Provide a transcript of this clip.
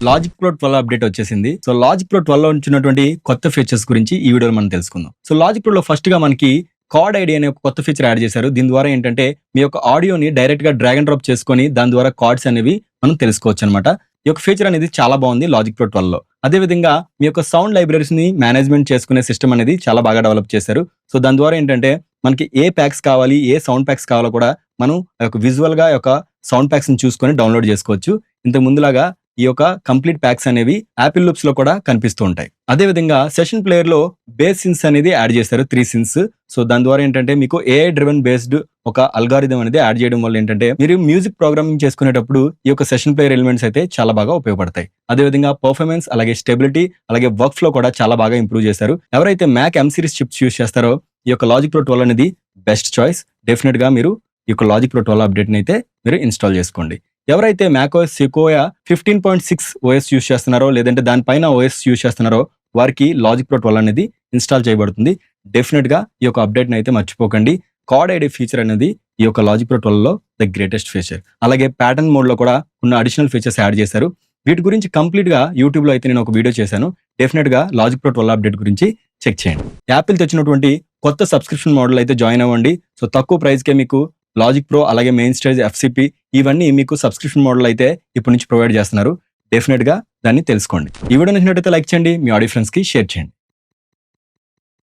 Logic pro 12 update వచ్చేసింది. So logic pro 12 లో ఉంచినటువంటి కొత్త ఫీచర్స్ గురించి ఈ వీడియోలో మనం తెలుసుకుందాం. సో లాజిక్ ప్రో లో ఫస్ట్ గా మనకి కార్డ్ ఐడి అనే ఒక కొత్త ఫీచర్ యాడ్ చేశారు. దీని ద్వారా ఏంటంటే మీ యొక్క ఆడియోని డైరెక్ట్ గా డ్రాగ్ అండ్ డ్రాప్ చేసుకొని దాని ద్వారా కార్డ్స్ అనేవి మనం తెలుసుకోవచ్చు అనమాట. ఈ యొక్క ఫీచర్ అనేది చాలా బాగుంది లాజిక్ ప్రో 12 లో. అదే విధంగా మీ యొక్క సౌండ్ లైబ్రరీస్ ని మేనేజ్మెంట్ చేసుకునే సిస్టమ్ అనేది చాలా బాగా డెవలప్ చేశారు. సో దాని ద్వారా ఏంటంటే మనకి ఏ ప్యాక్స్ కావాలి, ఏ సౌండ్ ప్యాక్స్ కావాలో కూడా మనం విజువల్ గా యొక్క సౌండ్ ప్యాక్స్ ని చూసుకొని డౌన్లోడ్ చేసుకోవచ్చు. ఇంతకు ముందులాగా ఈ యొక్క కంప్లీట్ ప్యాక్స్ అనేవి యాపిల్ లూప్స్ లో కూడా కనిపిస్తూ ఉంటాయి. అదే విధంగా సెషన్ ప్లేయర్ లో బేస్ సిన్స్ అనేది యాడ్ చేశారు, 3 సిన్స్. సో దాని ద్వారా ఏంటంటే మీకు ఏఐ డ్రివెన్ బేస్డ్ ఒక అల్గారిథం అనేది యాడ్ చేయడం వల్ల ఏంటంటే మీరు మ్యూజిక్ ప్రోగ్రామింగ్ చేసుకునేటప్పుడు ఈ యొక్క సెషన్ ప్లేయర్ ఎలిమెంట్స్ అయితే చాలా బాగా ఉపయోగపడతాయి. అదే విధంగా పర్ఫార్మెన్స్, అలాగే స్టెబిలిటీ, అలాగే వర్క్ ఫ్లో కూడా చాలా బాగా ఇంప్రూవ్ చేశారు. ఎవరైతే Mac M series chips use చేస్తారో ఈ యొక్క లాజిక్ ప్రో 12 అనేది బెస్ట్ చాయిస్. డెఫినెట్ గా మీరు ఈ యొక్క లాజిక్ ప్రో 12 అప్డేట్ అయితే మీరు ఇన్స్టాల్ చేసుకోండి. ఎవరైతే మ్యాక్ఓఎస్ సెకోయా 15.6 ఓఎస్ యూస్ చేస్తున్నారో లేదంటే దానిపైన ఓఎస్ యూస్ చేస్తున్నారో వారికి లాజిక్ ప్రో 12 అనేది ఇన్స్టాల్ చేయబడుతుంది. డెఫినెట్ గా ఈ యొక్క అప్డేట్ అయితే మర్చిపోకండి. కార్డ్ ఐడి ఫీచర్ అనేది ఈ యొక్క లాజిక్ ప్రో 12 లో ద గ్రేటెస్ట్ ఫీచర్. అలాగే ప్యాటర్న్ మోడ్ లో కూడా ఉన్న అడిషనల్ ఫీచర్స్ యాడ్ చేశారు. వీటి గురించి కంప్లీట్ గా యూట్యూబ్ లో అయితే నేను ఒక వీడియో చేశాను. డెఫినెట్ గా లాజిక్ ప్రో 12 అప్డేట్ గురించి చెక్ చేయండి. యాపిల్ తెచ్చినటువంటి కొత్త సబ్స్క్రిప్షన్ మోడల్ అయితే జాయిన్ అవ్వండి. సో తక్కువ ప్రైస్ కే మీకు లాజిక్ ప్రో, అలాగే మెయిన్ స్టేజ్, ఎఫ్సిపి ఇవన్నీ మీకు సబ్స్క్రిప్షన్ మోడల్ అయితే ఇప్పటి నుంచి ప్రొవైడ్ చేస్తున్నారు. డెఫినెట్ గా దాన్ని తెలుసుకోండి. ఈ వీడియో నచ్చినట్లయితే లైక్ చేయండి, మీ ఆడియో ఫ్రెండ్స్ కి షేర్ చేయండి.